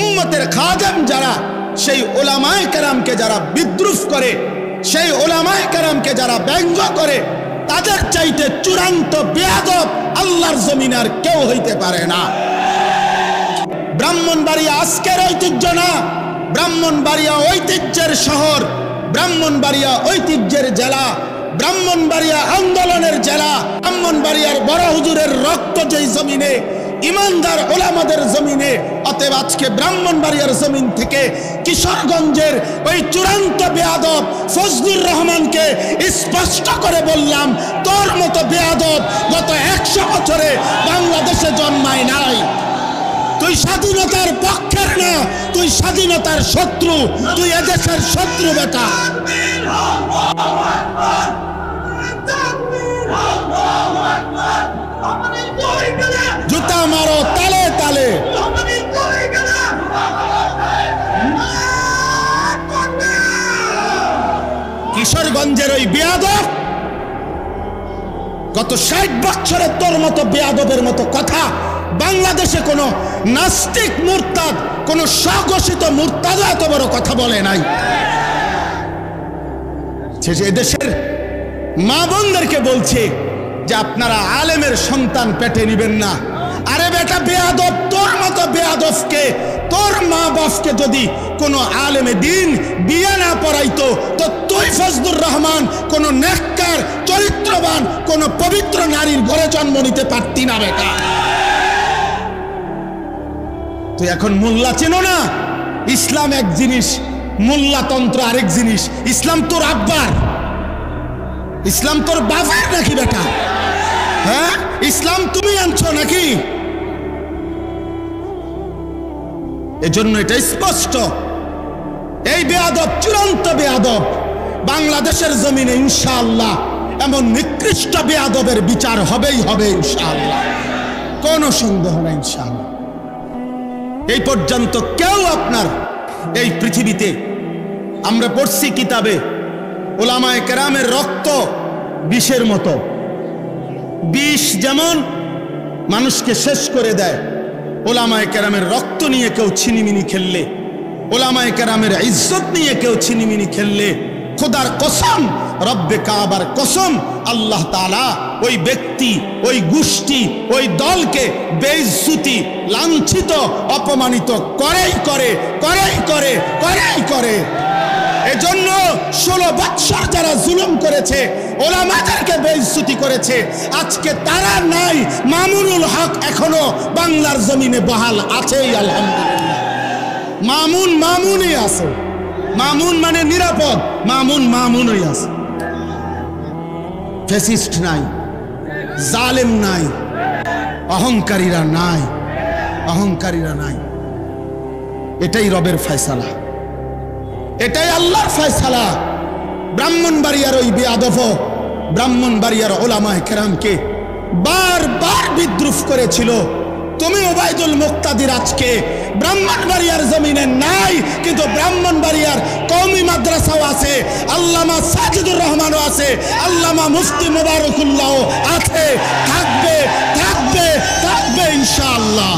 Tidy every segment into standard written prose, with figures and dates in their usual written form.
উম্মতের খাদেম যারা, সেই উলামায়ে কেরামকে যারা বিদ্রুপ করে, সেই উলামায়ে কেরামকে যারা ব্যঙ্গ করে, তাদের চাইতে চূড়ান্ত বেয়াদব আল্লাহর জমিনে আর কেউ হইতে পারে না। ব্রাহ্মণবাড়িয়া আজকের ঐতিহ্য না, ব্রাহ্মণবাড়িয়া ঐতিহ্যের শহর, ব্রাহ্মণবাড়িয়া ঐতিহ্যের জেলা, ব্রাহ্মণবাড়িয়া আন্দোলনের জেলা। ব্রাহ্মণবাড়িয়ার বড় হুজুরের রক্ত যেই জমিনে, ইমানদার ওলামাদের জমিনে, অতএব আজকে ব্রাহ্মণবাড়িয়ার জমিন থেকে কিশোরগঞ্জের ওই চূড়ান্ত বেয়াদব ফজলুর রহমানকে স্পষ্ট করে বললাম, তোর মতো বেয়াদব গত 100 বছরে বাংলাদেশে জন্মায় নাই। তুই স্বাধীনতার পক্ষের না, তুই স্বাধীনতার শত্রু, তুই এদেশের শত্রু বেটা। জুতা মারো তালে তালে। কিশোরগঞ্জের ওই বেয়াদব গত 60 বছরে তোর মতো বেয়াদবের মতো কথা বাংলাদেশে কোনো নাস্তিক মুরতাদ, কোনো স্বঘোষিত মুরতাদ এত বড় কথা বলে নাই। এদেশের মা বোনদেরকে বলছে যে আপনারা আলেমের সন্তান পেটে নিবেন না। আরে বেটা বেয়াদব, তোর মতো বেয়াদবকে, তোর মা বাপকে যদি কোনো আলেমে দিন বিয়ে না পড়াইতো, তো তুই ফজলুর রহমান কোনো নেককার চরিত্রবান কোনো পবিত্র নারীর ঘরে জন্ম নিতে পারতি না বেটা। তুই এখন মোল্লা চেনো না? ইসলাম এক জিনিস, মোল্লাতন্ত্র আরেক জিনিস। ইসলাম তোর আব্বার, ইসলাম তোর বাবার নাকি বেটা? হ্যাঁ, ইসলাম তুমি আনছো নাকি? এজন্য এটা স্পষ্ট, এই বেয়াদব চূড়ান্ত বেয়াদব। বাংলাদেশের জমিনে ইনশাআল্লাহ এমন নিকৃষ্ট বেয়াদবের বিচার হবেই হবে ইনশাআল্লাহ, কোনো সন্দেহ নাই ইনশাআল্লাহ। এই পর্যন্ত কেউ আপনার এই পৃথিবীতে, আমরা পড়ছি কিতাবে, উলামায়ে কেরামের রক্ত বিষের মতো। বিষ যেমন মানুষকে শেষ করে দেয়, উলামায়ে কেরামের রক্ত নিয়ে কেউ ছিনিমিনি খেললে, উলামায়ে কেরামের ইজ্জত নিয়ে কেউ ছিনিমিনি খেললে, খোদার কসম, রব্বে কাবার কসম, আল্লাহ তাআলা ওই ব্যক্তি, ওই গোষ্ঠী, ওই দলকে বেইজ্জতি, লাঞ্ছিত, অপমানিত করেই করে, করেই করে, করেই করে। এজন্য 16 বৎসর যারা জুলুম করেছে, ওলামাদেরকে বেইজ্জতি করেছে, আজকে তারা নাই। মামুনুল হক এখনো বাংলার জমিনে বহাল আছেই আলহামদুলিল্লাহ। মামুন মামুনই আছে, মামুন মানে নিরাপদ, মামুন মামুনই আছে। ফ্যাসিস্ট নাই, জালেম নাই, অহংকারীরা নাই, অহংকারীরা নাই। এটাই রবের ফয়সালা, এটাই আল্লাহর ফয়সালা। ব্রাহ্মণবাড়িয়ার ওই বেয়াদব, ব্রাহ্মণবাড়িয়ার উলামায়ে কেরামকে বারবার বিদ্রুপ করেছিল। তুমি ওবায়দুল মুক্তাদির আজকে ব্রাহ্মণবাড়িয়ার জমিনে নাই, কিন্তু ব্রাহ্মণবাড়িয়ার কওমি মাদ্রাসাও আছে, আল্লামা সাজিদুর রহমানও আছে, আল্লামা মুফতি মুবারকুল্লাহও আছে, থাকবে থাকবে থাকবে ইনশাআল্লাহ।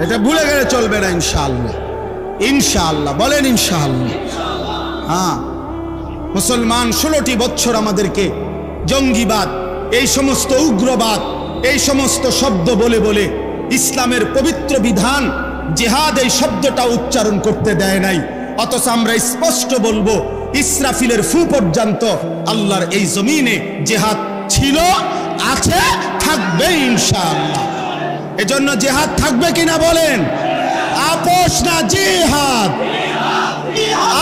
এটা ভুলে গেলে চলবে না ইনশাআল্লাহ, ইনশাআল্লাহ বলেন ইনশাআল্লাহ। হ্যাঁ, মুসলমান 16টি বছর আমাদেরকে জঙ্গিবাদ, এই সমস্ত উগ্রবাদ, এই সমস্ত শব্দ বলে বলে ইসলামের পবিত্র বিধান জিহাদ এই শব্দটা উচ্চারণ করতে দেয় নাই। অথচ আমরা স্পষ্ট বলবো, ইসরাফিলের ফু পর্যন্ত আল্লাহর এই জমিনে জিহাদ ছিল, আছে, থাকবে ইনশাআল্লাহ। এজন্য জিহাদ থাকবে কিনা বলেন? আপোষ না জিহাদ,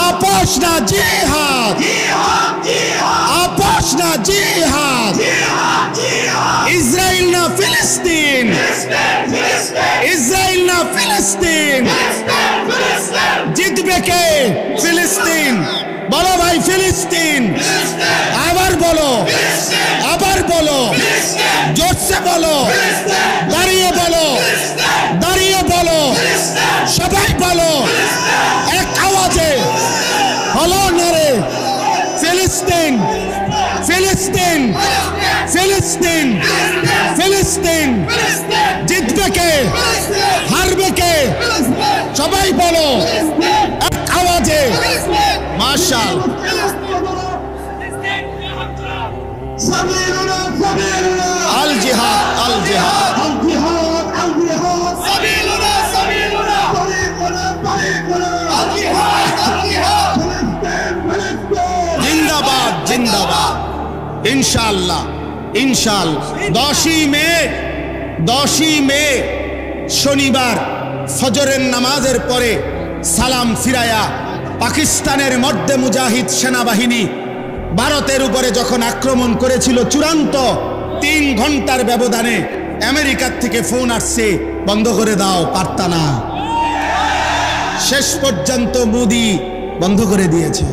আপোষ না জিহাদ, আপোষ না জিহাদ। ইসরায়েল না ফিলিস্তিন, ইসরায়েল না ফিলিস্তিন, জিতবে কে? ফিলিস্তিন। ফিলিস্তিন, আবার বলো, আবার বলো, জোরসে বলো, দাঁড়িয়ে বলো, দাঁড়িয়ে বলো, সবাই বলো এক আওয়াজে, হলো নারে ফিলিস্তিন, ফিলিস্তিন, ফিলিস্তিন, ফিলিস্তিন। জিতবে কে, হারবে কে, সবাই বলো এক আওয়াজে। মাশাআল্লাহ। আল জিহাদ, আল জিহাদ, জিন্দাবাদ, জিন্দাবাদ। ইনশাআল্লাহ, ইনশাআল্লাহ 10ই মে শনিবার ফজরের নামাজের পরে সালাম ফিরায়া পাকিস্তানের মধ্যে মুজাহিদ সেনাবাহিনী ভারতের উপরে যখন আক্রমণ করেছিল চূড়ান্ত 3 ঘন্টার ব্যবধানে আমেরিকার থেকে ফোন আসছে, বন্ধ করে দাও, পারতা না। শেষ পর্যন্ত মোদি বন্ধ করে দিয়েছে।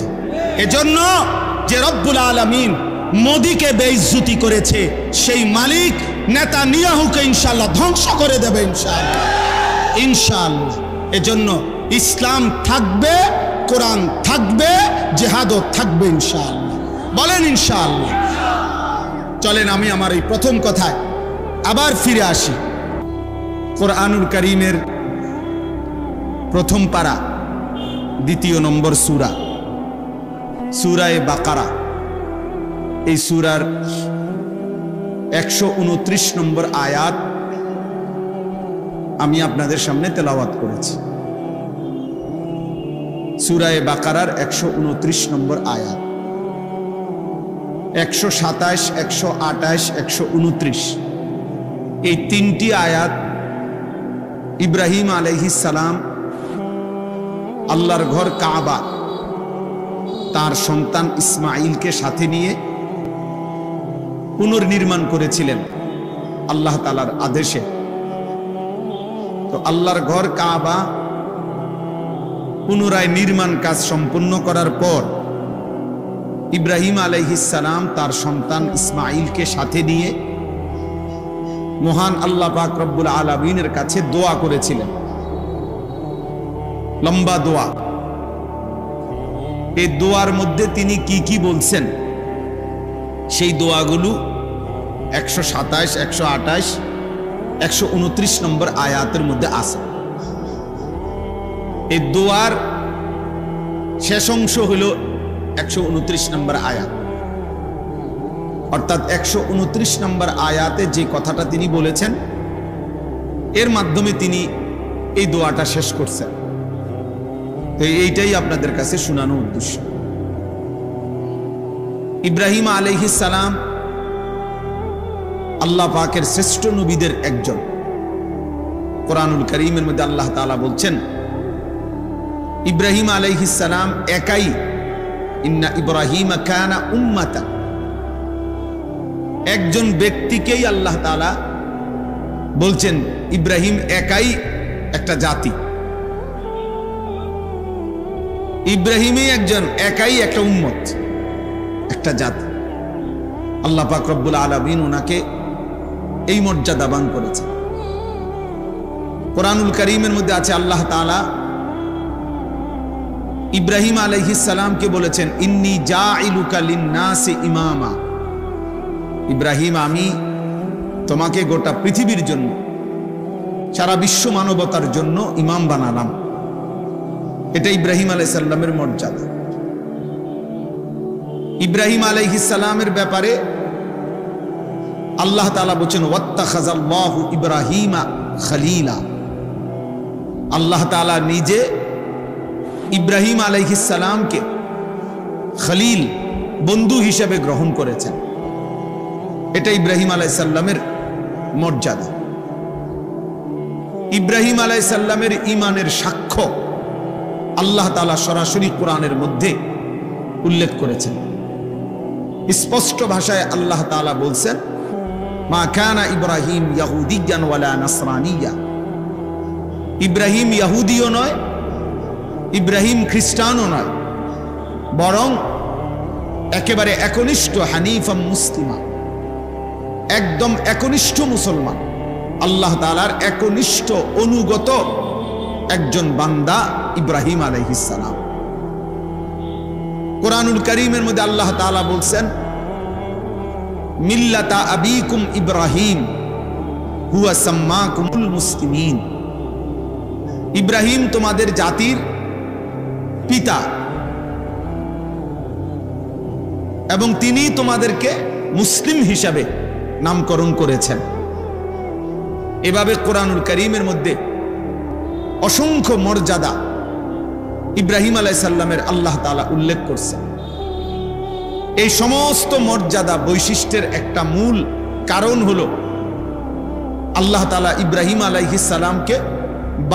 এজন্য যে রব্বুল আলামিন মোদিকে বেইজ্জতি করেছে, সেই মালিক নেতানিয়াহুকে ইনশাআল্লাহ ধ্বংস করে দেবে ইনশাআল্লাহ, ইনশাআল্লাহ। এজন্য ইসলাম থাকবে, কোরআন থাকবে, জিহাদও থাকবে ইনশাআল্লাহ। বলেন ইনশাআল্লাহ। চলেন আমি আমার এই প্রথম কথায় আবার ফিরে আসি। কোরআনুল কারীমের প্রথম পারা 2 নম্বর সূরা, সূরায়ে বাকারা। এই সূরার 129 নম্বর আয়াত আমি আপনাদের সামনে তেলাওয়াত করেছি। সূরায়ে বাকারার 129 নম্বর আয়াত, 127, 128, 129 এই 3টি আয়াত ইব্রাহিম আলাইহিস সালাম আল্লাহর ঘর কাবা তার সন্তান ইসমাঈলকে সাথে নিয়ে পুনর্নির্মাণ করেছিলেন আল্লাহ তাআলার আদেশে। তো আল্লাহর ঘর কাবা পুনরায় নির্মাণ কাজ সম্পন্ন করার পর ইব্রাহিম আলাইহিস সালাম তার সন্তান ইসমাঈলকে সাথে নিয়ে মহান আল্লাহ পাক রব্বুল আলামিনের কাছে দোয়া করেছিলেন, লম্বা দোয়া। এই দোয়ার মধ্যে তিনি কি কি বলছেন সেই দোয়াগুলো 127, 128, 129 নম্বর আয়াতের মধ্যে আছে। এই দোয়ার শেষ অংশ হলো 129 নম্বর আয়াত, অর্থাৎ 129 নম্বর আয়াতে যে কথাটা তিনি বলেছেন এর মাধ্যমে তিনি এই দোয়াটা শেষ করছেন। তো এইটাই আপনাদের কাছে শোনানো উদ্দেশ্য। ইব্রাহিম আলাইহিস সালাম আল্লাহ পাকের শ্রেষ্ঠ নবীদের একজন। কোরআনুল কারীমের মধ্যে আল্লাহ তাআলা বলছেন ইব্রাহিম আলাইহিস সালাম একাই, ইন্না ইব্রাহিমা কানা উম্মাতান, একজন ব্যক্তিকেই আল্লাহ তাআলা বলছেন ইব্রাহিম একাই একটা জাতি, ইব্রাহিমই একজন একাই একটা উম্মত, একটা জাতি। আল্লাহ পাক রব্বুল আলামিন ওনাকে এই মর্যাদা দান করেছেন। কোরআনুল কারীমের মধ্যে আছে আল্লাহ তাআলা ইব্রাহিম আলাইহিস সালামকে বলেছেন ইন্নী জাইলুকা লিন-নাসি ইমামা, ইব্রাহিম আমি তোমাকে গোটা পৃথিবীর জন্য, সারা বিশ্ব মানবতার জন্য ইমাম বানালাম। এটা ইব্রাহিম আলাইহিস সালামের মর্যাদা। ইব্রাহিম আলাইহিস সালামের ব্যাপারে আল্লাহ তাআলা বলেন ওয়াত্তাখাযাল্লাহু ইব্রাহিমা খলিলা, আল্লাহ তাআলা নিজে ইব্রাহিম আলাইহিস সালামকে খলিল, বন্ধু হিসেবে গ্রহণ করেছেন। এটা ইব্রাহিম আলাইহিস সালামের মর্যাদা। ইব্রাহিম আলাইহিস সালামের ঈমানের সাক্ষ্য আল্লাহ তাআলা সরাসরি কোরআনের মধ্যে উল্লেখ করেছেন। স্পষ্ট ভাষায় আল্লাহ তাআলা বলছেন মা কানা ইব্রাহিম ইয়াহুদিয়ান ওয়ালা নাসরানিয়া, ইব্রাহিম ইহুদিও নয়, ইব্রাহিম খ্রিস্টানও নয়, বরং একেবারে একনিষ্ঠ হানিফা মুসলিমা, একদম একনিষ্ঠ মুসলমান, আল্লাহ তাআলার একনিষ্ঠ অনুগত একজন বান্দা ইব্রাহিম আলাইহিস সালাম। কুরআনুল কারীমের মধ্যে আল্লাহ তাআলা বলছেন, মিল্লাতা আবিকুম ইব্রাহিম হুয়া সাম্মাকুমুল মুসলিমিন। ইব্রাহিম তোমাদের জাতির পিতা এবং তিনি তোমাদেরকে মুসলিম হিসাবে নামকরণ করেছেন। এভাবে কুরআনুল কারীমের মধ্যে অসংখ্য মর্যাদা ইব্রাহিম আলাইহিস সালামের আল্লাহ তাআলা উল্লেখ করছেন। এই সমস্ত মর্যাদা বৈশিষ্ট্যের একটা মূল কারণ হলো আল্লাহ তাআলা ইব্রাহিম আলাইহিস সালামকে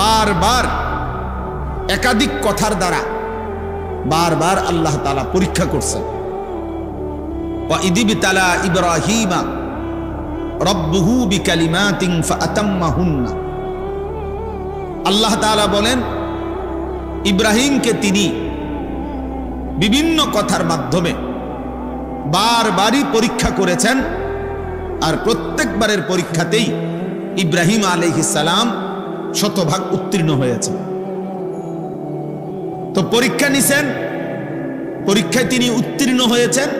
বারবার একাধিক কথার দ্বারা বারবার আল্লাহ তাআলা পরীক্ষা করছেন। ওয়া ইযিবতালা ইব্রাহিমা রাব্বুহু বিকালিমাতিন ফাআতাম্মাহুন্না। আল্লাহ তাআলা বলেন, ইব্রাহিমকে তিনি বিভিন্ন কথার মাধ্যমে বারবারই পরীক্ষা করেছেন, আর প্রত্যেকবারের পরীক্ষাতেই ইব্রাহিম আলাইহিস সালাম শতভাগ উত্তীর্ণ হয়েছে। তো পরীক্ষা নিছেন, পরীক্ষায় তিনি উত্তীর্ণ হয়েছেন,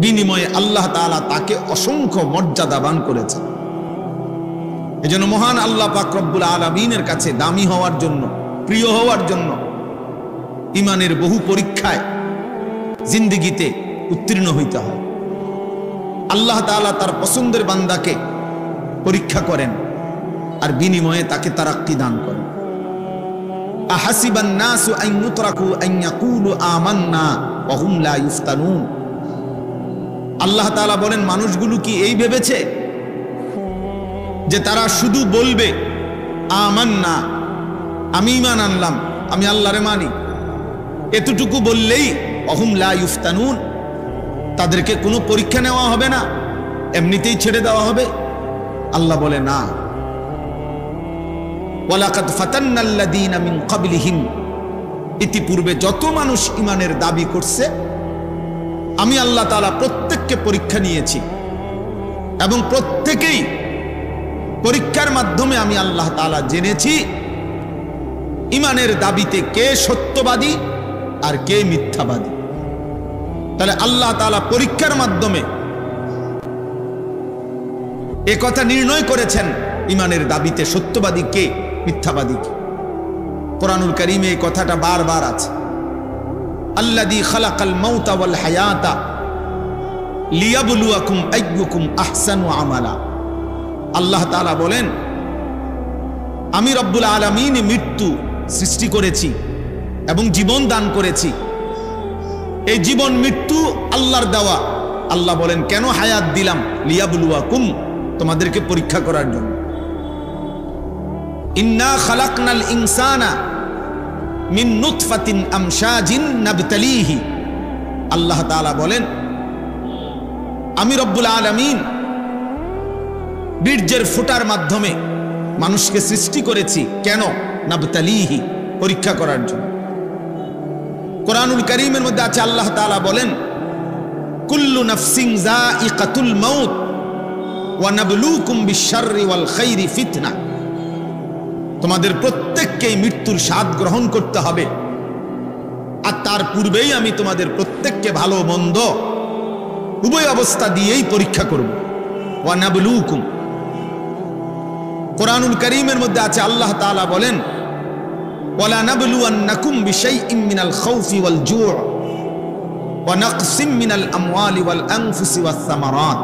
বিনিময়ে আল্লাহ তাআলা তাকে অসংখ্য মর্যাদাবান করেছেন। এজন্য মহান আল্লাহ পাক রব্বুল আলামিনের কাছে দামি হওয়ার জন্য, প্রিয় হওয়ার জন্য ঈমানের বহু পরীক্ষায় জিন্দেগিতে উত্তীর্ণ হইতে হয়। আল্লাহ তাআলা তার পছন্দের বান্দাকে পরীক্ষা করেন আর বিনিময়ে তাকে তারাক্কি দান করেন। আহাসিবান নাসু আন ইউতরাকু আন ইয়াকুলু আমান্না ওয়া হুম লা ইফতানুন। আল্লাহ তাআলা বলেন, মানুষগুলো কি এই ভেবেছে যে তারা শুধু বলবে আমান্না, আমি ঈমান আনলাম, আমি আল্লাহরে মানি, এতটুকু বললেই ওয়া হুম লা ইফতানুন, তাদেরকে কোনো পরীক্ষা নেওয়া হবে না, এমনিতেই ছেড়ে দেওয়া হবে? আল্লাহ বলে না। ওয়ালাকাদ ফাতান্নাল্লাযীনা মিন ক্বাবলিহিম, ইতিপূর্বে যত মানুষ ঈমানের দাবি করছে আমি আল্লাহ তাআলা প্রত্যেককে পরীক্ষা নিয়েছি, এবং প্রত্যেকেই পরীক্ষার মাধ্যমে আমি আল্লাহ তাআলা জেনেছি ঈমানের দাবিতে কে সত্যবাদী আর কে মিথ্যাবাদী। তাহলে আল্লাহ তাআলা পরীক্ষার মাধ্যমে এ কথা নির্ণয় করেছেন ঈমানের দাবিতে সত্যবাদী কে, মিথ্যাবাদী কে। কুরআনুল কারীমে এই কথাটা বারবার আছে, আল্লাযী খালাকাল মাউতা ওয়াল হায়াতা লিয়াবলুয়াকুম আইয়ুকুম আহসানু আমালা। আল্লাহ তাআলা বলেন, আমি রব্বুল আলামিন মৃত্যু সৃষ্টি করেছি এবং জীবন দান করেছি। এই জীবন মৃত্যু আল্লাহর দেওয়া। আল্লাহ বলেন, কেন হায়াত দিলাম? লিয়াবলুয়াকুম, তোমাদেরকে পরীক্ষা করার জন্য। ইন্না খালাকনাল ইনসানা মিন নুতফাতিন আমশাজিন নাবতালিহি। আল্লাহ তাআলা বলেন, আমি রব্বুল আলামিন বীর্যের ফোঁটার মাধ্যমে মানুষকে সৃষ্টি করেছি। কেন? নাবতালিহি, পরীক্ষা করার জন্য। কুরআনুল কারীমের মধ্যে আছে, আল্লাহ তাআলা বলেন, কুল্লু নাফসিন যায়িকাতুল মাউত ওয়া নাবলুকুম বিশ-শাররি ওয়াল খাইরি ফিতনা। তোমাদের প্রত্যেককেই মৃত্যুর স্বাদ গ্রহণ করতে হবে, আর তার পূর্বেই আমি তোমাদের প্রত্যেককে ভালো মন্দ উভয় অবস্থা দিয়েই পরীক্ষা করব। ওয়া নাবলুকুম। কুরআনুল কারীমের মধ্যে আছে, আল্লাহ তাআলা বলেন, ওয়ালা নাবলুওয়ান্নাকুম বিশাইইম মিনাল খাউফি ওয়াল জু' ওয়া নাকসিম মিনাল আমওয়ালি ওয়াল আনফুসি ওয়াস সামারাত।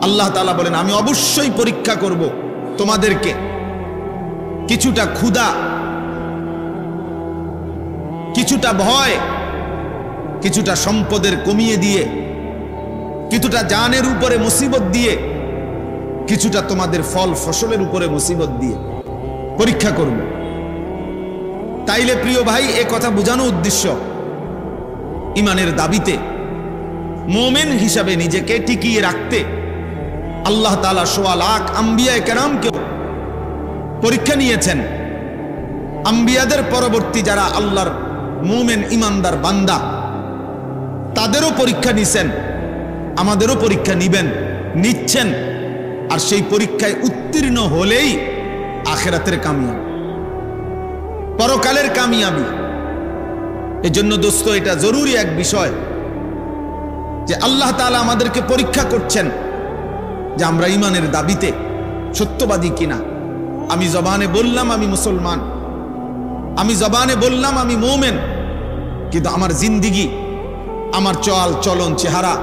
আল্লাহ তাআলা বলেন, আমি অবশ্যই পরীক্ষা করব তোমাদেরকে কিছুটা ক্ষুধা, কিছুটা ভয়, কিছুটা সম্পদের কমিয়ে দিয়ে, কিছুটা জানের উপরে মুসিবত দিয়ে, কিছুটা তোমাদের ফল ফসলের উপরে মুসিবত দিয়ে পরীক্ষা করব। তাইলে প্রিয় ভাই, এ কথা বোঝানো উদ্দেশ্য, ঈমানের দাবিতে মুমিন হিসাবে নিজেকে টিকিয়ে রাখতে আল্লাহ তাআলা সোয়া লাখ আম্বিয়ায়ে কেরামকে পরীক্ষা নিয়েছেন। আম্বিয়াদের পরবর্তী যারা আল্লাহর মুমিন ঈমানদার বান্দা, তাদেরও পরীক্ষা নিছেন, আমাদেরও পরীক্ষা নিবেন, নিচ্ছেন। আর সেই পরীক্ষায় উত্তীর্ণ হলেই আখিরাতের কামিয়াবি, পরকালের কামিয়াবি। এজন্য দোস্ত, এটা জরুরি এক বিষয় যে আল্লাহ তাআলা আমাদেরকে পরীক্ষা করছেন যে আমরা ঈমানের দাবিতে সত্যবাদী কিনা। আমি জবানে বললাম আমি মুসলমান, আমি জবানে বললাম আমি মুমিন, কিন্তু আমার জিন্দিগি, আমার চল চলন, চেহারা,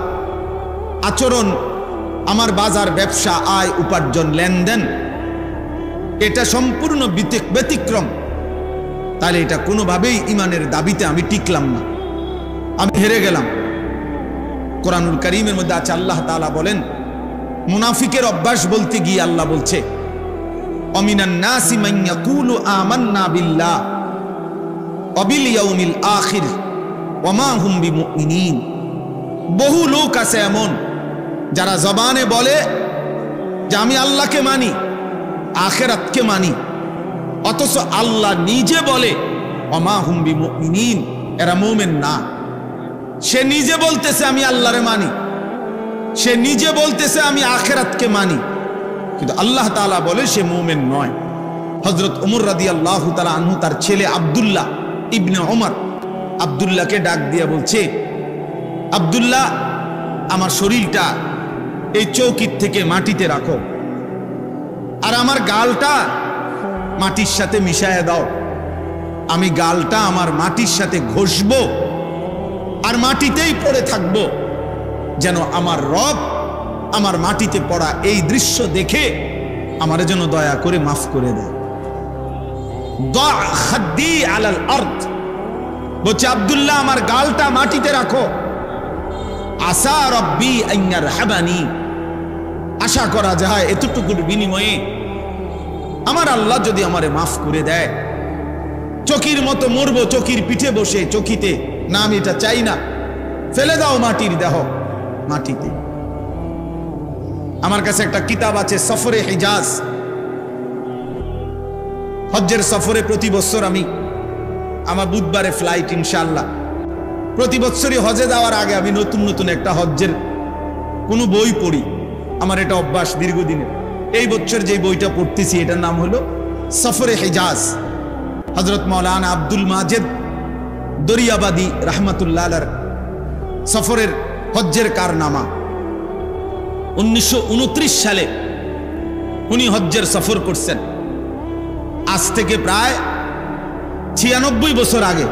আচরণ, আমার বাজার, ব্যবসা, আয়, উপার্জন, লেনদেন, এটা সম্পূর্ণ ব্যতিক্রম। তাহলে এটা কোনোভাবেই ঈমানের দাবিতে আমি টিকলাম না, আমি হেরে গেলাম। কোরআনুল কারীমের মধ্যে আছে, আল্লাহ তাআলা বলেন, মুনাফিকের অভ্যাস বলতে গিয়ে আল্লাহ বলছে, অমিনান নাসি মান ইয়াকুলু আমান্না বিল্লাহ ওয়া বিল ইয়াউমিল আখির ওয়া মা হুম বিমুমিনিন। বহু লোক আছে এমন যারা জবানে বলে যে আমি আল্লাহকে মানি, আখিরাতকে মানি, অথচ আল্লাহ নিজে বলে ওয়া মা হুম বিমুমিনিন, এরা মুমিন না। সে নিজে বলতেছে আমি আল্লাহরে মানি, সে নিজে বলতেছে আমি আখিরাতকে মানি, কিন্তু আল্লাহ তাআলা বলে সে মুমিন নয়। হযরত ওমর রাদিয়াল্লাহু তাআলা আনহু তার ছেলে আব্দুল্লাহ ইবনে ওমর, আব্দুল্লাহকে ডাক দিয়ে বলছে, আব্দুল্লাহ, আমার শরীরটা এই চৌকির থেকে মাটিতে রাখো, আর আমার গালটা মাটির সাথে মিশায়া দাও। আমি গালটা আমার মাটির সাথে ঘষবো আর মাটিতেই পড়ে থাকবো, যেন আমার রব আমার মাটিতে পড়া এই দৃশ্য দেখে আমার যেন দয়া করে মাফ করে দেয়। দা খাদ্দি আলাল আরদ, বলছে আব্দুল্লাহ আমার গালটা মাটিতে রাখো, আসা রব্বি আন ইয়ারহামানি, আশা করা যায় এতটুকুর বিনিময়ে আমার আল্লাহ যদি আমারে মাফ করে দেয়। চকির মতো মরবো, চকির পিঠে বসে, চকিতে না, আমি এটা চাই না, ফেলে দাও মাটির দেহ মাটিতে। আমার কাছে একটা কিতাব আছে, সফরে হিজাজ, হজ্জের সফরে প্রতি বছর আমি, আমার বুধবারে ফ্লাইট ইনশাআল্লাহ, প্রতি বছরই হজে যাওয়ার আগে আমি নতুন নতুন একটা হজ্জের কোনো বই পড়ি, আমার এটা অভ্যাস দীর্ঘদিনের। এই বছর যে বইটা পড়তেছি এটার নাম হলো সফরে হিজাজ, হযরত মাওলানা আব্দুল মাজেদ দরিয়াবাদী রাহমাতুল্লাহ আলাইহির সফরের হজ্জের কারনামা। 1929 সালে উনি হজ্জের সফর করছেন, আজ থেকে প্রায় 96 বছর আগে।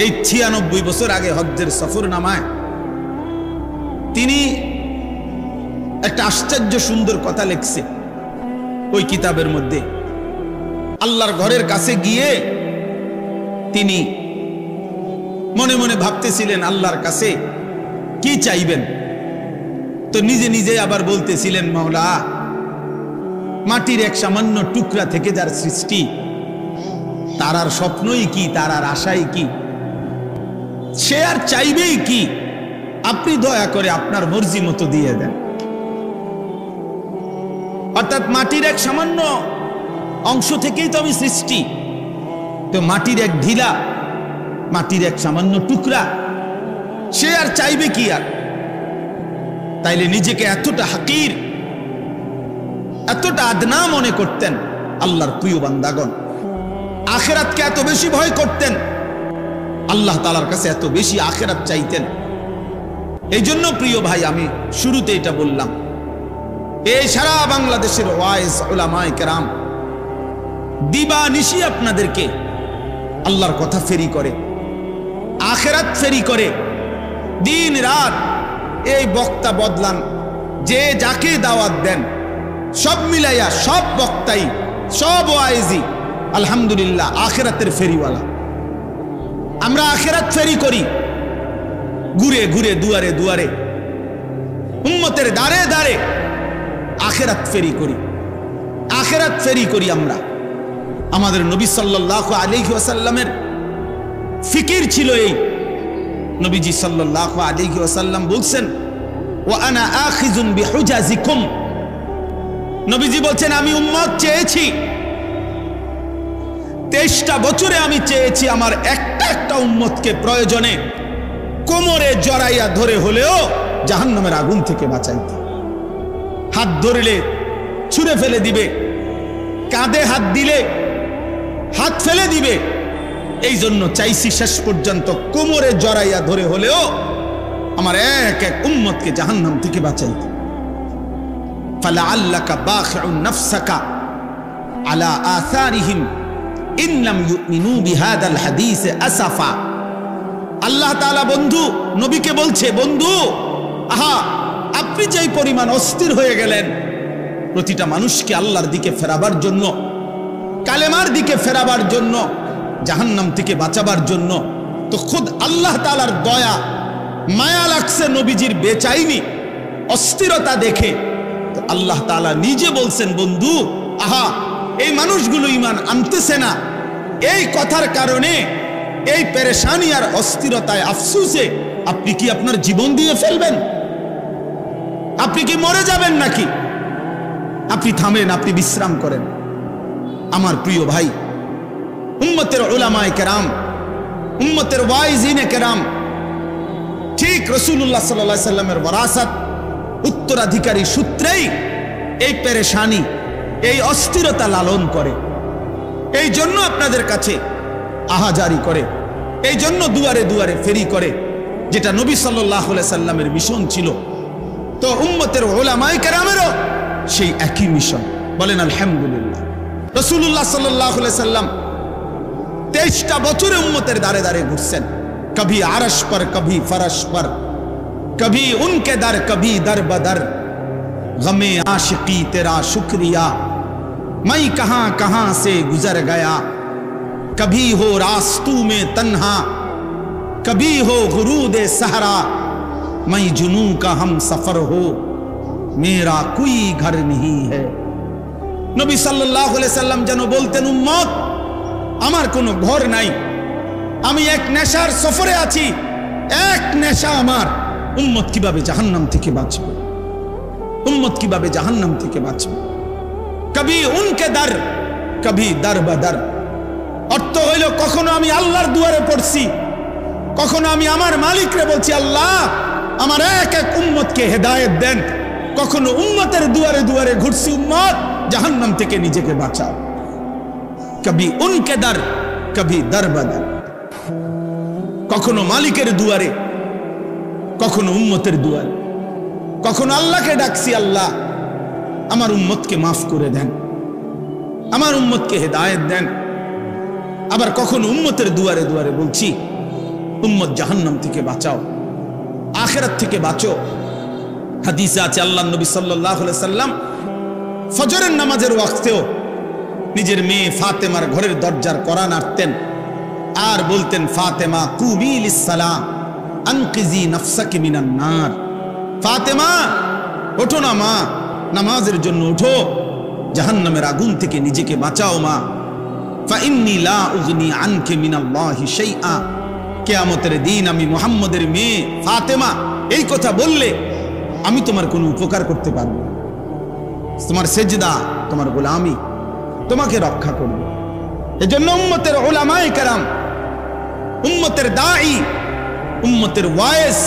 এই 96 বছর আগে হজ্জের সফর নামায় তিনি একটা আশ্চর্য সুন্দর কথা লিখছে ওই কিতাবের মধ্যে। আল্লাহর ঘরের কাছে গিয়ে তিনি মনে মনে ভাবতেছিলেন আল্লাহর কাছে কি চাইবেন, তো নিজে নিজে আবার বলতেছিলেন, মাওলা, মাটির এক সামান্য টুকরা থেকে যার সৃষ্টি, তার আর স্বপ্নই কি, তার আর আশাই কি, সে আর চাইবেই কি, আপনি দয়া করে আপনার মর্জি মতো দিয়ে দেন। অর্থাৎ মাটির এক সামান্য অংশ থেকেই তো আমি সৃষ্টি, তো মাটির এক ঢিলা, মাটির এক সামান্য টুকরা, সে আর চাইবে কি আর। তাইলে নিজেকে এতটা হাকির, এতটা আদনা মনে করতেন আল্লাহর প্রিয় বান্দাগণ, আখিরাতকে এত বেশি ভয় করতেন, আল্লাহ তাআলার কাছে এত বেশি আখিরাত চাইতেন। এই জন্য প্রিয় ভাই, আমি শুরুতে এটা বললাম, এই সারা বাংলাদেশের ওয়াইজ উলামায়ে কেরাম দিবা নিশি আপনাদেরকে আল্লাহর কথা ফেরি করে, আখিরাত ফেরি করে, দিন রাত এই বক্তা বদলান, যে যাকে দাওয়াত দেন, সব মিলাইয়া সব বক্তাই, সব ওয়াইজি আলহামদুলিল্লাহ আখিরাতের ফেরিওয়ালা। আমরা আখিরাত ফেরি করি, ঘুরে ঘুরে দুয়ারে দুয়ারে, উম্মতের দাঁড়ে দাঁড়ে আখিরাত ফেরি করি, আখিরাত ফেরি করি আমরা। আমাদের নবী সাল্লাল্লাহু আলাইহি ওয়াসাল্লামের ফিকির ছিল এই। নবীজি সাল্লাল্লাহু আলাইহি ওয়াসাল্লাম বলছেন, ওয়া আনা আখিযুন বিহুজাজিকুম, নবীজি বলছেন আমি উম্মত চেয়েছি, 23টা বছরে আমি চেয়েছি আমার একটা একটা উম্মতকে প্রয়োজনে কোমরে জড়াইয়া ধরে হলেও জাহান্নামের আগুন থেকে বাঁচাইতে। হাত ধরলে ছুঁড়ে ফেলে দিবে, কাঁধে হাত দিলে হাত ফেলে দিবে। এই জন্য চাইছি শেষ পর্যন্ত কোমরে জড়াইয়া ধরে হলেও আমার এক এক উম্মতকে জাহান্নাম থেকে বাঁচাইতে। ফালাআল্লাকা বাখিউন নাফসাকা আলা আসারিহিম ইন লাম ইউমিনু বিহাদাল হাদিস আসাফা। আল্লাহ তাআলা বন্ধু নবীকে বলছে, বন্ধু আহা, আপনি যেই পরিমাণ অস্থির হয়ে গেলেন প্রতিটা মানুষকে আল্লাহর দিকে ফেরাবার জন্য, কালেমার দিকে ফেরাবার জন্য, জাহান্নাম থেকে বাঁচাবার জন্য, তো খুদ আল্লাহ তাআলার দয়া মায়া লাগছে নবীজির বেচাইনি অস্থিরতা দেখে। তো আল্লাহ তাআলা নিজে বলছেন, বন্ধু আহা, এই মানুষগুলো ঈমান আনতেছে না, এই কথার কারণে, এই পেরেশানি আর অস্থিরতায় আফসোসে আপনি কি আপনার জীবন দিয়ে ফেলবেন? আপনি কি মরে যাবেন নাকি? আপনি থামেন, আপনি বিশ্রাম করেন। আমার প্রিয় ভাই, উম্মতের উলামায়ে কেরাম, উম্মতের ওয়াইজিনে কেরাম ঠিক রাসূলুল্লাহ সাল্লাল্লাহু আলাইহি সাল্লামের ওয়ারাসাত উত্তরাধিকারী সূত্রেই এই পেরেশানি, এই অস্থিরতা লালন করে। এই জন্য আপনাদের কাছে আহাজারি করে, এই জন্য দুয়ারে দুয়ারে ফেরি করে, যেটা নবী সাল্লাল্লাহু আলাইহি সাল্লামের মিশন ছিল। তো উম্মতের উলামায়ে কেরামেরও সেই একই মিশন। বলেন আলহামদুলিল্লাহ। রাসূলুল্লাহ সাল্লাল্লাহু আলাইহি সাল্লাম 23টা বছরে উম্মতের দাঁড়ে দাঁড়ে ঘুরছেন। কবি আরশ पर कभी फरश पर, कभी उनके दर कभी दर बदर, गमे आशिकी तेरा शुक्रिया मैं कहां कहां से गुजर गया, कभी हो रास्तू में तन्हा कभी हो गुरूद सहरा, मैं जुनू का हम सफर हो मेरा कोई घर नहीं है। नबी सल्लल्लाहु अलैहि वसल्लम যেন বলতেন, উম্মত আমার কোনো ঘর নাই, আমি এক নেশার সফরে আছি, এক নেশা আমার। উম্মত কিভাবে জাহান্নাম থেকে বাঁচবে? উম্মত কিভাবে জাহান্নাম থেকে বাঁচবে? কবি উনকে দর কবি দর বদর। অর্থ হইল, কখনো আমি আল্লাহর দুয়ারে পড়ছি, কখনো আমি আমার মালিকরে বলছি, আল্লাহ আমার এক এক উম্মতকে হেদায়েত দেন। কখনো উম্মতের দুয়ারে দুয়ারে ঘুরছি, উম্মত জাহান্নাম থেকে নিজেকে বাঁচাও। কবি উনকে দর কবি দর বদর। কখনো মালিকের দুয়ারে, কখনো উম্মতের দুয়ারে, কখনো আল্লাহকে ডাকছি, আল্লাহ আমার উম্মতকে মাফ করে দেন, আমার উম্মতকে হেদায়েত দেন। আবার কখনো উম্মতের দুয়ারে দুয়ারে বলছি, উম্মত জাহান্নাম থেকে বাঁচাও, আখিরাত থেকে বাঁচো। হাদিসে আছে আল্লাহর নবী সাল্লাল্লাহু আলাইহি সাল্লাম ফজরের নামাজের ওয়াক্তেও নিজের মেয়ে ফাতেমার ঘরের দরজার কড়া নাড়তেন আর বলতেন, ফাতেমা কুমি লিসসালাম আনকিজি নাফসাকি মিনান নার। ফাতেমা ওঠো না মা, নামাজের জন্য ওঠো, জাহান্নামের আগুন থেকে নিজেকে বাঁচাও মা। ফাইন্নী লা উগনি আনকি মিনাল্লাহি শাইআ। কিয়ামতের দিন আমি মুহাম্মদের মেয়ে ফাতেমা এই কথা বললে আমি তোমার কোনো উপকার করতে পারবো না। তোমার সেজদা, তোমার গোলামি তোমাকে রক্ষা করবে। এজন্য উম্মতের উলামায়ে কেরাম, উম্মতের দাঈ, উম্মতের ওয়াইস,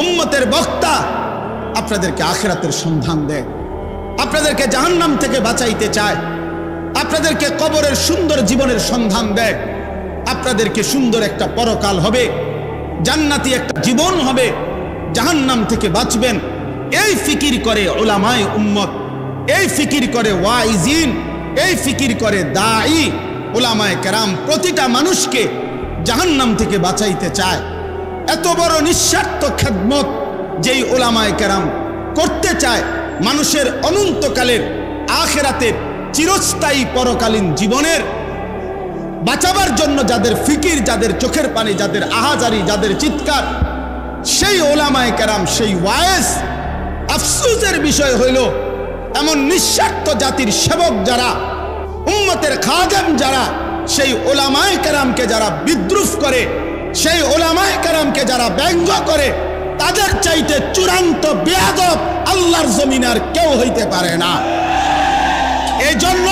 উম্মতের বক্তা আপনাদেরকে আখিরাতের সন্ধান দেয়, আপনাদেরকে জাহান্নাম থেকে বাঁচাইতে চায়, আপনাদেরকে কবরের সুন্দর জীবনের সন্ধান দেয়, আপনাদেরকে সুন্দর একটা পরকাল হবে, জান্নাতি একটা জীবন হবে, জাহান্নাম থেকে বাঁচবেন। এই ফিকির করে উলামায়ে উম্মত, এই ফিকির করে ওয়াইজিন, এই ফিকির করে দাঈ উলামায়ে কেরাম প্রতিটা মানুষকে জাহান্নাম থেকে বাঁচাইতে চায়। এত বড় নিঃস্বার্থ খেদমত যেই উলামায়ে কেরাম করতে চায়, মানুষের অনন্তকালের আখিরাতের চিরস্থায়ী পরকালীন জীবনের বাঁচাবার জন্য যাদের ফিকির, যাদের চোখের পানি, যাদের আহাজারি, যাদের চিৎকার, সেই উলামায়ে কেরাম, সেই ওয়াইজ। আফসোসের বিষয় হইল এমন নিঃস্বার্থ জাতির সেবক যারা, উম্মতের খাদেম যারা, সেই উলামায়ে কেরামকে যারা বিদ্রুপ করে, সেই উলামায়ে কেরামকে যারা ব্যঙ্গ করে, তাদের চাইতে চূড়ান্ত বেয়াদব আল্লাহর জমিনে আর কেউ হইতে পারে না। এই জন্য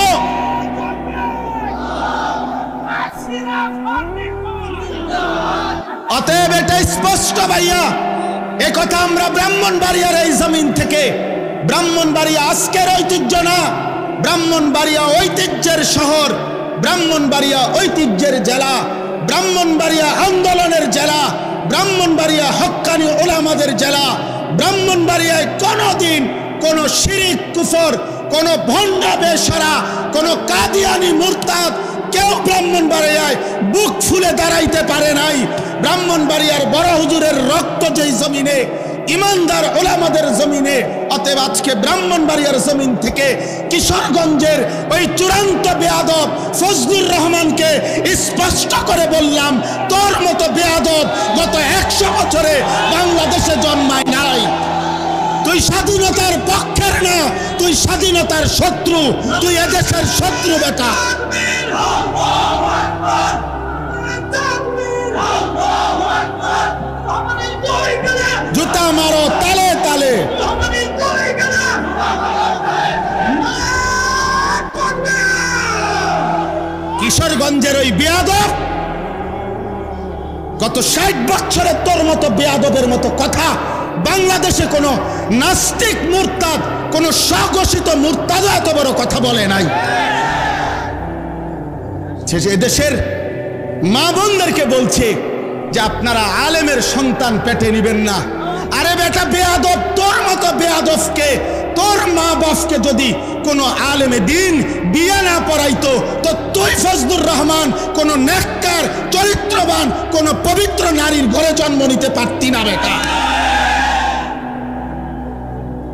অতএব এটা স্পষ্ট ভাইয়া, একথা আমরা ব্রাহ্মণবাড়িয়ার এই জমিন থেকে, ব্রাহ্মণবাড়িয়া আজকের ঐতিহ্য না, ব্রাহ্মণবাড়িয়া ঐতিহ্যের শহর, ব্রাহ্মণবাড়িয়া ঐতিহ্যের জেলা, ব্রাহ্মণবাড়িয়া আন্দোলনের জেলা, ব্রাহ্মণবাড়িয়া হক্কানি ওলামাদের জেলা। ব্রাহ্মণবাড়িয়ায় কোনোদিন কোন শিরিক কুফর, কোন ভণ্ড বেশরা, কোন কাদিয়ানি মুরতাদ কেউ ব্রাহ্মণবাড়িয়ায় বুক ফুলে দাঁড়াইতে পারে নাই। ব্রাহ্মণবাড়িয়ার বড় হুজুরের রক্ত যেই জমিনে, ইমানদার ওলামাদের জমিনে, অতএব আজকে ব্রাহ্মণবাড়িয়ার জমিন থেকে কিশোরগঞ্জের ওই চূড়ান্ত বেয়াদব ফজলুর রহমানকে স্পষ্ট করে বললাম, তোর মতো বেয়াদব গত 100 বছরে বাংলাদেশে জন্মায় নাই। তুই স্বাধীনতার পক্ষের না, তুই স্বাধীনতার শত্রু, তুই এদেশের শত্রু বেটা। জুতা মারো তালে তালে। কিশোরগঞ্জের ওই বেয়াদব গত 60 বছরে তোর মতো বেয়াদবের মতো কথা বাংলাদেশে কোনো নাস্তিক মুরতাদ, কোন স্বঘোষিত মুরতাদ এত বড় কথা বলে নাই। এদেশের মা বোনদেরকে বলছে যে আপনারা আলেমের সন্তান পেটে নিবেন না। আরে বেটা বেয়াদব, তোর মতো বেয়াদবকে, তোর মা বাপকে যদি কোনো আলেমে দিন বিয়ে না পড়াইতো, তো তুই ফজলুর রহমান কোন নেককার চরিত্রবান কোন পবিত্র নারীর ঘরে জন্ম নিতে পারতি না বেটা।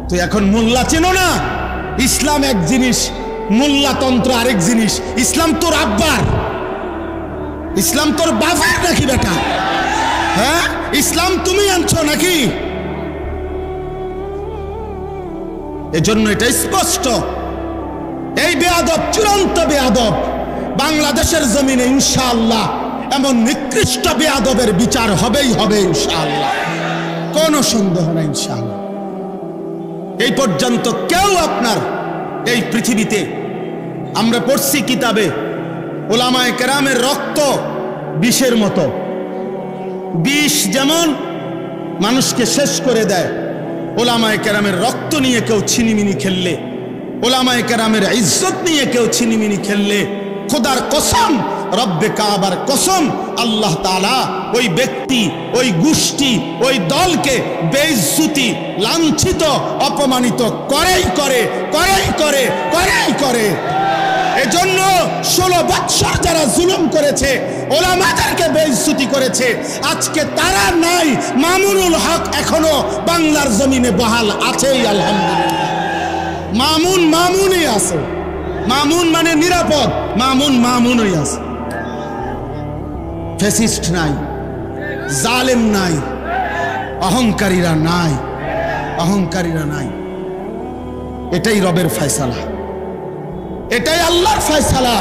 তুই এখন মোল্লা চেনো না? ইসলাম এক জিনিস, মোল্লাতন্ত্র আরেক জিনিস। ইসলাম তোর আব্বার, ইসলাম তোর বাবার নাকি বেটা? হ্যাঁ, ইসলাম তুমি আনছো নাকি? এজন্য এটা স্পষ্ট, এই বেয়াদব চূড়ান্ত বেয়াদব। বাংলাদেশের জমিনে ইনশাআল্লাহ এমন নিকৃষ্ট বেয়াদবের বিচার হবেই হবে ইনশাআল্লাহ, কোনো সন্দেহ নাই ইনশাআল্লাহ। এই পর্যন্ত কেউ আপনার এই পৃথিবীতে, আমরা পড়ছি কিতাবে, ওলামায়ে কেরামের রক্ত বিষের মতো, বিষ যেমন মানুষকে শেষ করে দেয়, ওলামায়ে কেরামের রক্ত নিয়ে কেউ ছিনিমিনি খেললে, ওলামায়ে কেরামের ইজ্জত নিয়ে কেউ ছিনিমিনি খেললে, খোদার কসম, রব্বে কাবার কসম, আল্লাহ তাআলা ওই ব্যক্তি, ওই গোষ্ঠী, ওই দলকে বেইজ্জতি, লাঞ্ছিত, অপমানিত করেই করে, করেই করে, করেই করে। এজন্য 16 বৎসর যারা জুলুম করেছে, ওলামাদেরকে বেইজ্জতি করেছে, আজকে তারা নাই। মামুনুল হক এখনো বাংলার জমিনে বহাল আছেই আলহামদুলিল্লাহ। মামুন মামুনই আছে, মামুন মানে নিরাপদ, মামুন মামুনই আছে। ফ্যাসিস্ট নাই, জালেম নাই, অহংকারীরা নাই, অহংকারীরা নাই। এটাই রবের ফয়সালা, এটাই আল্লাহর ফয়সালা।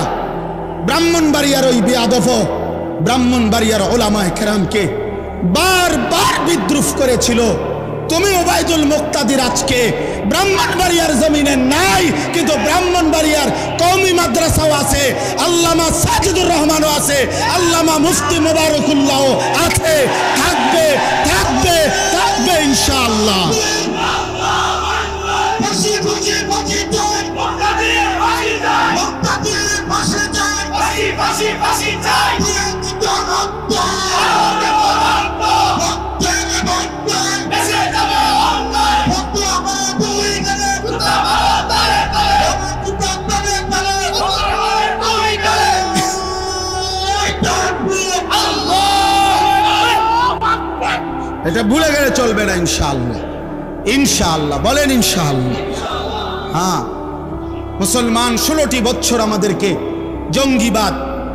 ব্রাহ্মণবাড়িয়ার ওই বেয়াদব, ব্রাহ্মণবাড়িয়ার ওলামায়ে কেরামকে বারবার বিদ্রুপ করেছিল। তুমি ওবায়দুল মুক্তাদির আজকে ব্রাহ্মণবাড়িয়ার জমিনে নাই, কিন্তু ব্রাহ্মণবাড়িয়ার কওমি মাদ্রাসাও আছে, আল্লামা সাজিদুর রহমানও আছে, আল্লামা মুফতি মুবারকুল্লাহও আছে, থাকবে, থাকবে, থাকবে ইনশাআল্লাহ। এটা ভুলে গেলে চলবে না ইনশাআল্লাহ, ইনশাআল্লাহ বলেন ইনশাআল্লাহ। হ্যাঁ, মুসলমান 16টি বছর আমাদেরকে জঙ্গিবাদ,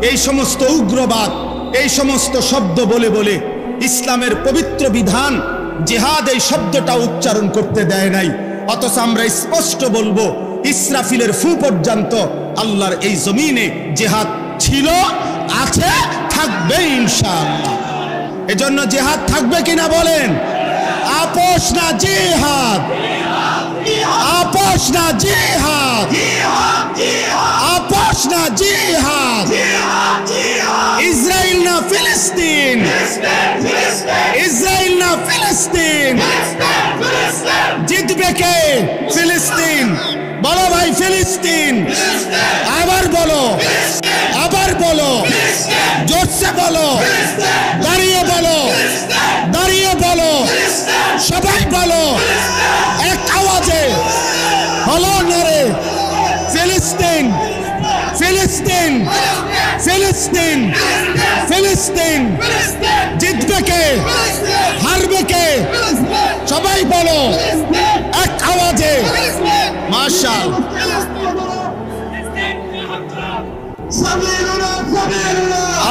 এই সমস্ত উগ্রবাদ, এই সমস্ত শব্দ বলে বলে ইসলামের পবিত্র বিধান জিহাদ এই শব্দটা উচ্চারণ করতে দেয় নাই। অথচ আমরা স্পষ্ট বলবো, ইসরাফিলের ফু পর্যন্ত আল্লাহর এই জমিনে জিহাদ ছিল, আছে, থাকবে ইনশাআল্লাহ। এজন্য জিহাদ থাকবে কিনা বলেন? আপোষ না জিহাদ, আপোষ না জিহাদ, আপোষ আকাশ না জিহাদ, ইসরায়েল না ফিলিস্তিন, ইসরায়েল না ফিলিস্তিন, জিতবে কে? ফিলিস্তিন। বলো ভাই ফিলিস্তিন। আবার বলো, আবার বলো, জোরসে বলো, দাঁড়িয়ে বলো, দাঁড়িয়ে বলো, সবাই বলো এক আওয়াজে, বলো নারে ফিলিস্তিন, ফিলিস্তিন, ফিলিস্তিন, ফিলিস্তিন। জিতবে কে? হারবে কে? সবাই বলো এক আওয়াজে। মাশাআল্লাহ।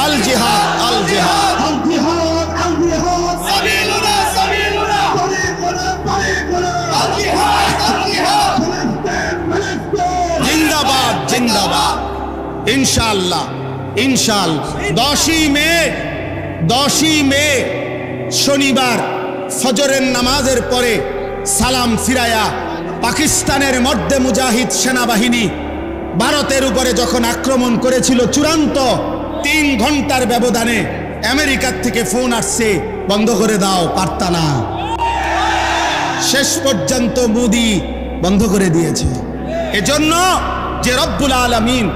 আল জিহাদ, আল জিহাদ, জিন্দাবাদ, জিন্দাবাদ। ইনশাআল্লাহ, ইনশাআল্লাহ 10ই মে, 10ই মে শনিবার ফজরের নামাজের পরে সালাম ফিরায়া পাকিস্তানের মধ্যে মুজাহিদ সেনাবাহিনী ভারতের উপরে যখন আক্রমণ করেছিল চূড়ান্ত 3 ঘন্টার ব্যবধানে আমেরিকার থেকে ফোন আসছে, বন্ধ করে দাও, পারতা না। শেষ পর্যন্ত মোদি বন্ধ করে দিয়েছে। এজন্য যে রব্বুল আলামিন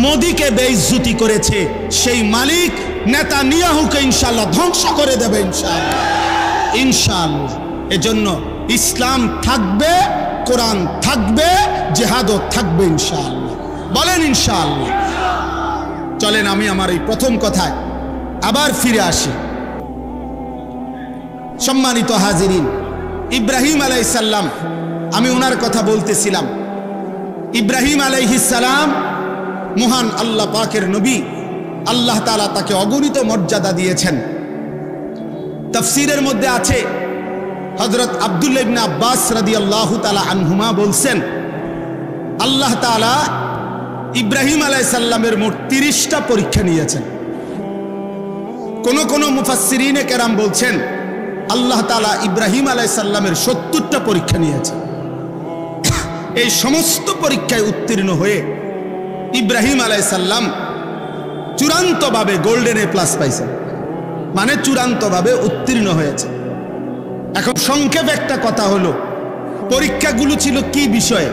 মোদিকে বেইজ্জতি করেছে, সেই মালিক নেতানিয়াহুকে ইনশাআল্লাহ ধ্বংস করে দেবে ইনশাআল্লাহ, ইনশাআল্লাহ। এজন্য ইসলাম থাকবে, কোরআন থাকবে, জিহাদও থাকবে ইনশাআল্লাহ। বলেন ইনশাআল্লাহ। চলেন আমি আমার এই প্রথম কথায় আবার ফিরে আসি। সম্মানিত হাজিরিন, ইব্রাহিম আলাইহিস সালাম, আমি ওনার কথা বলতেছিলাম। ইব্রাহিম আলাইহিস সালাম মহান আল্লাহ পাকের নবী। আল্লাহ তাআলা তাকে অগণিত মর্যাদা দিয়েছেন। তাফসীরের মধ্যে আছে, হযরত আব্দুল্লাহ ইবনে আব্বাস রাদিয়াল্লাহু তাআলা আনহুমা বলছেন, আল্লাহ তাআলা ইব্রাহিম আলাইহিস সালামের মোট 30টা পরীক্ষা নিয়েছেন। কোন মুফাসসিরিনে কেরাম বলছেন আল্লাহ তাআলা ইব্রাহিম আলাইহিস সালামের 70টা পরীক্ষা নিয়েছেন। এই সমস্ত পরীক্ষায় উত্তীর্ণ হয়ে ইব্রাহিম আলাইহিস সালাম চূড়ান্তভাবে গোল্ডেন এ প্লাস পাইছেন, মানে চূড়ান্তভাবে উত্তীর্ণ হয়েছে। এখন সংক্ষেপে একটা কথা হলো, পরীক্ষাগুলো ছিল কি বিষয়ে?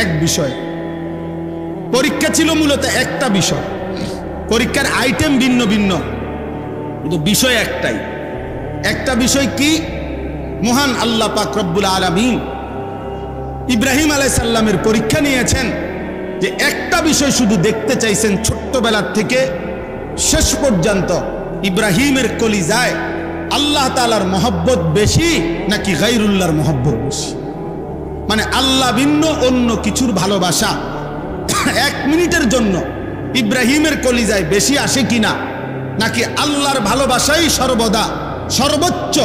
এক বিষয়ে পরীক্ষা ছিল, মূলত একটা বিষয়। পরীক্ষার আইটেম ভিন্ন ভিন্ন, কিন্তু বিষয় একটাই। একটা বিষয় কি? মহান আল্লাহ পাক রব্বুল আলামিন ইব্রাহিম আলাইহিস সালামের পরীক্ষা নিয়েছেন যে একটা বিষয় শুধু দেখতে চাইছেন, ছোট্টবেলার থেকে শেষ পর্যন্ত ইব্রাহিমের কলিজায় আল্লাহ তাআলার মহব্বত বেশি নাকি গায়রুল্লাহর মহব্বত বেশি? মানে আল্লাহ ভিন্ন অন্য কিছুর ভালোবাসা 1 মিনিটের জন্য ইব্রাহিমের কলিজায় বেশি আসে কিনা, নাকি আল্লাহর ভালোবাসাই সর্বদা সর্বোচ্চ?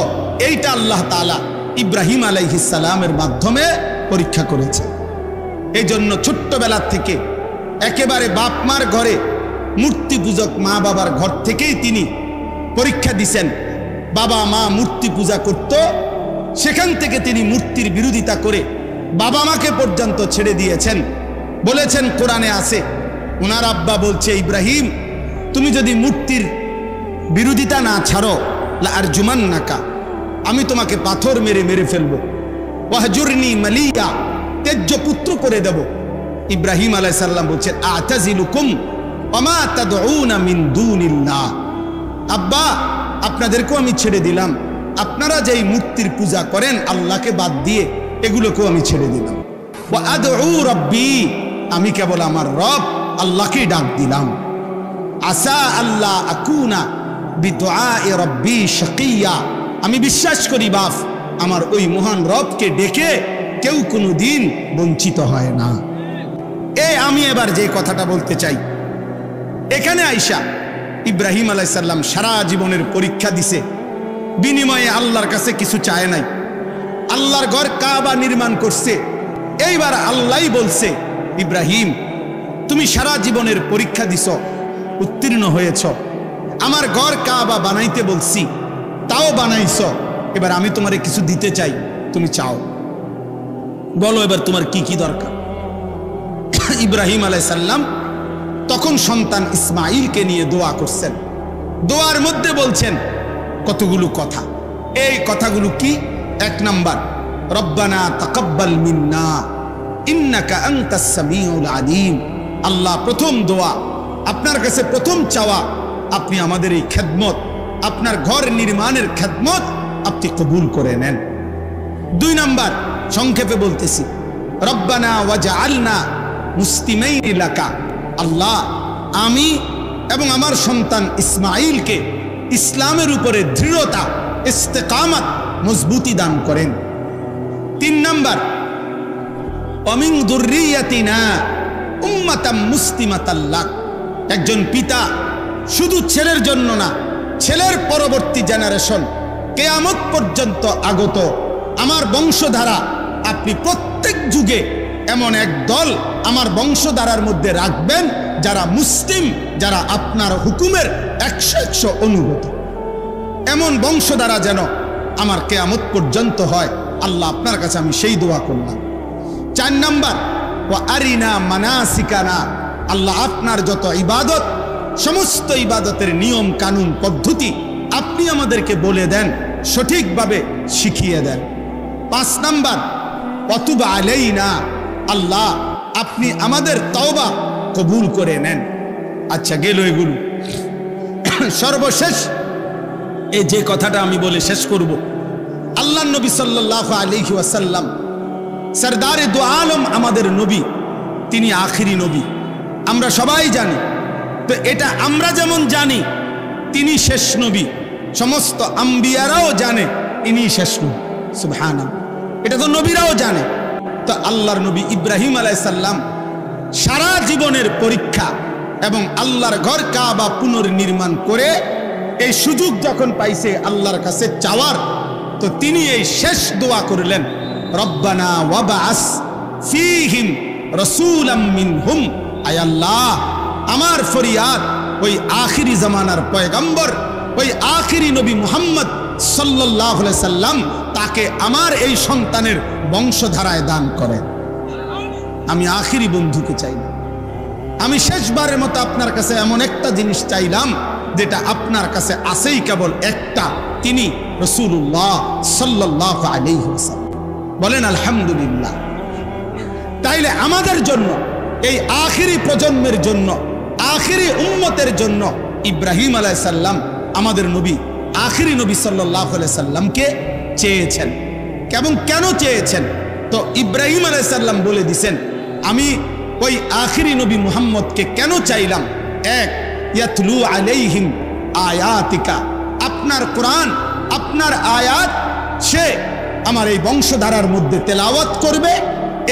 এইটা আল্লাহ তাআলা ইব্রাহিম আলাইহিস সালামের মাধ্যমে পরীক্ষা করেছে। এই জন্য ছোট্টবেলার থেকে একেবারে বাপ মার ঘরে, মূর্তি পূজক মা বাবার ঘর থেকেই তিনি পরীক্ষা দিছেন। বাবা মা মূর্তি পূজা করত, সেখান থেকে তিনি মূর্তির বিরোধিতা করে বাবা মাকে পর্যন্ত ছেড়ে দিয়েছেন। বলেছেন, কোরআনে আছে, ওনার আব্বা বলছে, ইব্রাহিম তুমি যদি মূর্তির বিরোধিতা না ছাড়ো, লা আরজুমান্নাকা, আমি তোমাকে পাথর মেরে মেরে ফেলবো, ওয়াহজুরনি মালিয়া, তেজ্য পুত্র করে দেব। ইব্রাহিম আলাইহিস সালাম বলছেন, আতাজিলুকুম ওমা তাদউনা মিন দুনিল্লাহ, আব্বা আপনাদেরকেও আমি ছেড়ে দিলাম, আপনারা যেই মূর্তির পূজা করেন আল্লাহকে বাদ দিয়ে, এগুলোকেও আমি ছেড়ে দিলাম। ওয়া আদউ রাব্বি, আমি কেবল আমার রব আল্লাহকেই ডাক দিলাম। আসা আল্লাহ আকুনা বিদুআই রাব্বি শাকিয়া, আমি বিশ্বাস করি বাপ, আমার ওই মহান রবকে ডেকে কেউ কোনোদিন বঞ্চিত হয় না। আমি এবার যে কথাটা বলতে চাই, এখানে আইসা ইব্রাহিম আলাইহিস সালাম সারা জীবনের পরীক্ষা দিছে, বিনিময়ে আল্লাহর কাছে কিছু চায় নাই। আল্লাহর ঘর কাবা নির্মাণ করছে। এইবার আল্লাহই বলছে, ইব্রাহিম তুমি সারা জীবনের পরীক্ষা দিছ, উত্তীর্ণ হয়েছ, আমার ঘর কাবা বানাইতে বলছি, তাও বানাইছ, এবার আমি তোমারে কিছু দিতে চাই, তুমি চাও, বলো এবার তোমার কি কি দরকার। ইব্রাহিম আলাইহিস সালাম তখন সন্তান ইসমাঈলকে নিয়ে দোয়া করছেন। দোয়ার মধ্যে বলছেন কতগুলো কথা। এই কথাগুলো কি? 1 নাম্বার, রব্বানা তাকাব্বাল মিন্না ইন্নাকা আনতাস সামিউল আলিম। আল্লাহ, প্রথম দোয়া আপনার কাছে, প্রথম চাওয়া, আপনি আমাদের এই খেদমত, আপনার ঘর নির্মাণের খেদমত আপনি কবুল করে নেন। 2 নাম্বার, সংক্ষেপে বলতেছি, রব্বানা ওয়াজআলনা মুসলিমাইন লাকা। আল্লাহ, আমি এবং আমার সন্তান ইসমাঈলকে ইসলামের উপরে দৃঢ়তা, ইস্তেকামত, মজবুতি দান করেন। 3 নাম্বার, ওয়ামিন যুররিয়াতিনা উম্মাতাম মুসলিমাতাল লাক। একজন পিতা শুধু ছেলের জন্য না, ছেলের পরবর্তী জেনারেশন, কিয়ামত পর্যন্ত আগত আমার বংশধারা, আপনি প্রত্যেক যুগে এমন এক দল আমার বংশধারার মধ্যে রাখবেন যারা মুসলিম, যারা আপনার হুকুমের 100 অনুগত। এমন বংশধারা যেন আমার কিয়ামত পর্যন্ত হয়। আল্লাহ, আপনার কাছে আমি সেই দোয়া করলাম। 4 নাম্বার, ওয়া আরিনা মানাসিকানা। আল্লাহ, আপনার যত ইবাদত, সমস্ত ইবাদতের নিয়ম কানুন পদ্ধতি আপনি আমাদেরকে বলে দেন, সঠিকভাবে শিখিয়ে দেন। 5 নাম্বার, ওয়াতুব আলাইনা। আল্লাহ, আপনি আমাদের তওবা কবুল করে নেন। আচ্ছা, গেল এগুলো। সর্বশেষ এই যে কথাটা আমি বলে শেষ করব, আল্লাহ নবী সাল্লাল্লাহু আলাইহি ওয়াসাল্লাম সরদারে দু আলম, আমাদের নবী, তিনি আখিরি নবী, আমরা সবাই জানি। তো এটা আমরা যেমন জানি তিনি শেষ নবী, সমস্ত আম্বিয়ারাও জানে ইনি শেষ নবী। সুবহানাল্লাহ, এটা তো নবীরাও জানে। তো আল্লাহর নবী ইব্রাহিম আলাইহিস সালাম সারা জীবনের পরীক্ষা এবং আল্লাহর ঘর কাবা পুনর্নির্মাণ করে এই সুযোগ যখন পাইছে আল্লাহর কাছে চাওয়ার, তো তিনি এই শেষ দোয়া করলেন, রব্বানা ওয়াবআস ফীহিম রাসূলাম মিনহুম। আয় আল্লাহ, আমার ফরিয়াদ ওই আখিরি জামানার পয়গম্বর, ওই আখিরি নবী মুহাম্মদ সাল্লাল্লাহু আলাইহি সাল্লাম, তাকে আমার এই সন্তানের বংশধারায় দান করেন। আমি আখিরি বন্ধুকে চাইলাম, আমি শেষবারের মতো আপনার কাছে এমন একটা জিনিস চাইলাম যেটা আপনার কাছে আছেই কেবল একটা, তিনি রাসূলুল্লাহ সাল্লাল্লাহু আলাইহি ওয়াসাল্লাম। বলেন আলহামদুলিল্লাহ। তাইলে আমাদের জন্য, এই আখিরি প্রজন্মের জন্য, আখিরি উম্মতের জন্য ইব্রাহিম আলাইহিস সালাম, আমাদের নবী, আখিরি নবী সাল্লাল্লাহু আলাইহি সাল্লামকে চেয়েছেন। এবং কেন চেয়েছেন? তো ইব্রাহিম আলাইহিস সালাম বলে দিয়েছেন, আমি ওই আখিরি নবী মুহাম্মদকে কেন চাইলাম? 1, ইয়াতলু আলাইহিম আয়াতিকা, আপনার কোরআন, আপনার আয়াত সে আমার এই বংশধারার মধ্যে তেলাওয়াত করবে,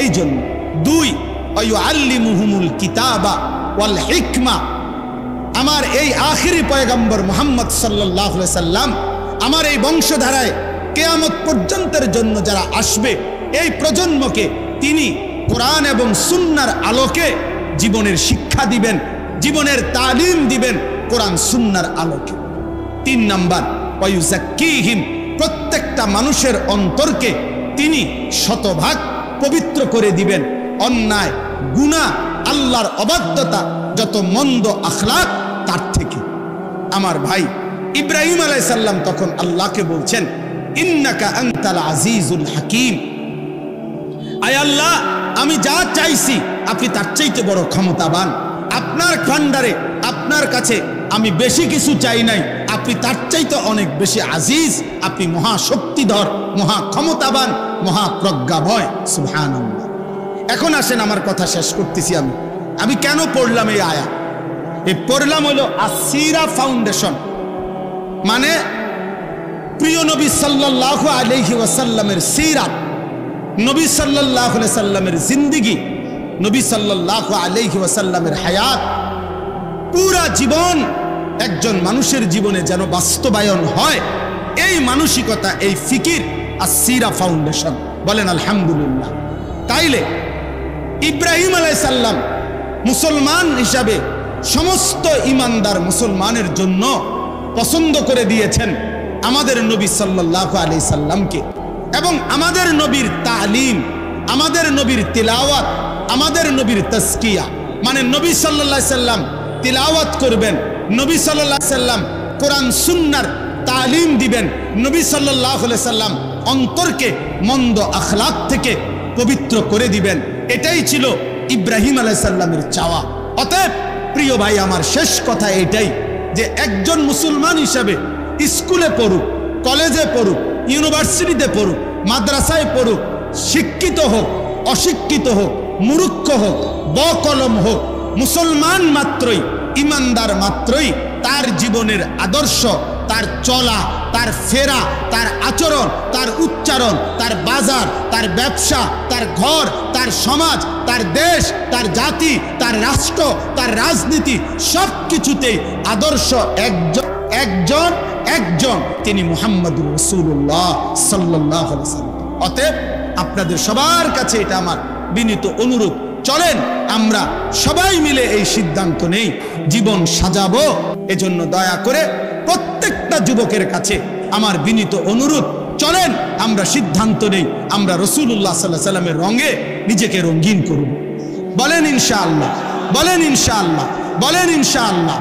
এই জন্য। 2, ওয়ায়ুআল্লিমুহুমুল কিতাবা ওয়াল হিকমা, আমার এই আখিরি পয়গম্বর মুহাম্মদ সাল্লাল্লাহু আলাইহি সাল্লাম আমার এই বংশধারায় কিয়ামত পর্যন্তের জন্য যারা আসবে, এই প্রজন্মকে তিনি কোরআন এবং সুন্নাহর আলোকে জীবনের শিক্ষা দিবেন, জীবনের তালিম দিবেন কোরআন সুন্নাহর আলোকে। 3 নাম্বার, ওয়ায়ুযাক্কিহিম, প্রত্যেকটা মানুষের অন্তরকে তিনি শতভাগ পবিত্র করে দিবেন অন্যায়, গুনাহ, আল্লাহর অবাধ্যতা, যত মন্দ আখলাক তার থেকে। আমার ভাই ইব্রাহিম আলাইহিস সালাম তখন আল্লাহকে বলছেন, ইন্নাকা আনতাল আজিজুল হাকিম। আয় আল্লাহ, আমি যা চাইছি আপনি তার চাইতে বড় ক্ষমতাবান। আপনার ভান্ডারে, আপনার কাছে আমি বেশি কিছু চাই নাই, আপনি তার চাইতে অনেক বেশি আজিজ, আপনি মহাশক্তিধর, মহা ক্ষমতাবান, মহাপ্রজ্ঞাময়। সুবহানাল্লাহ। এখন আসেন, আমার কথা শেষ করতেছি। আমি কেন পড়লাম এই আয়াত? এই পড়লাম হলো আসিরা ফাউন্ডেশন, মানে প্রিয় নবী সাল্লাল্লাহু আলাইহি ওয়াসাল্লামের সিরাত, নবী সাল্লাল্লাহু আলাইহি সাল্লামের জিন্দেগি, নবী সাল্লাল্লাহু আলাইহি ওয়াসাল্লামের হায়াত, পুরা জীবন একজন মানুষের জীবনে যেন বাস্তবায়ন হয়, এই মানসিকতা, এই ফিকির আসিরা ফাউন্ডেশন। বলেন আলহামদুলিল্লাহ। তাইলে ইব্রাহিম আলাইহিস সালাম মুসলমান হিসাবে সমস্ত ইমানদার মুসলমানের জন্য পছন্দ করে দিয়েছেন আমাদের নবী সাল্লাল্লাহু আলাইহি সাল্লামকে, এবং আমাদের নবীর তালিম, আমাদের নবীর তিলাওয়াত, আমাদের নবীর তাজকিয়া, মানে নবী সাল্লাল্লাহু আলাইহি সাল্লাম তিলাওয়াত করবেন, নবী সাল্লাল্লাহু আলাইহি সাল্লাম কোরআন সুন্নাহর তালিম দিবেন, নবী সাল্লাল্লাহু আলাইহি সাল্লাম অন্তরকে মন্দ আখলাক থেকে পবিত্র করে দিবেন। এটাই ছিল ইব্রাহিম আলাইহিস সালামের চাওয়া। অতএব প্রিয় ভাই আমার, শেষ কথা এটাই যে একজন মুসলমান হিসাবে স্কুলে পড়ুক, কলেজে পড়ুক, ইউনিভার্সিটিতে পড়ুক, মাদ্রাসায় পড়ুক, শিক্ষিত হোক, অশিক্ষিত হোক, মূর্খ হোক, বকলম হোক, মুসলমান মাত্রই, ইমানদার মাত্রই তার জীবনের আদর্শ, তার চলা, তার ফেরা, তার আচরণ, তার উচ্চারণ, তার বাজার, তার ব্যবসা, তার ঘর, তার সমাজ, তার দেশ, তার জাতি, তার রাষ্ট্র, তার রাজনীতি, সব কিছুতেই আদর্শ একজন, তিনি মুহাম্মদুর রাসূলুল্লাহ সাল্লাল্লাহু আলাইহি ওয়াসাল্লাম। অতএব আপনাদের সবার কাছে এটা আমার বিনীত অনুরোধ, চলেন আমরা সবাই মিলে এই সিদ্ধান্ত নেই, জীবন সাজাবো। এজন্য দয়া করে প্রত্যেকটা যুবকের কাছে আমার বিনীত অনুরোধ, চলেন আমরা সিদ্ধান্ত নেই, আমরা রাসূলুল্লাহ সাল্লাল্লাহু আলাইহি ওয়াসাল্লামের রঙে নিজেকে রঙিন করব। বলেন ইনশাআল্লাহ, বলেন ইনশাআল্লাহ, বলেন ইনশাআল্লাহ।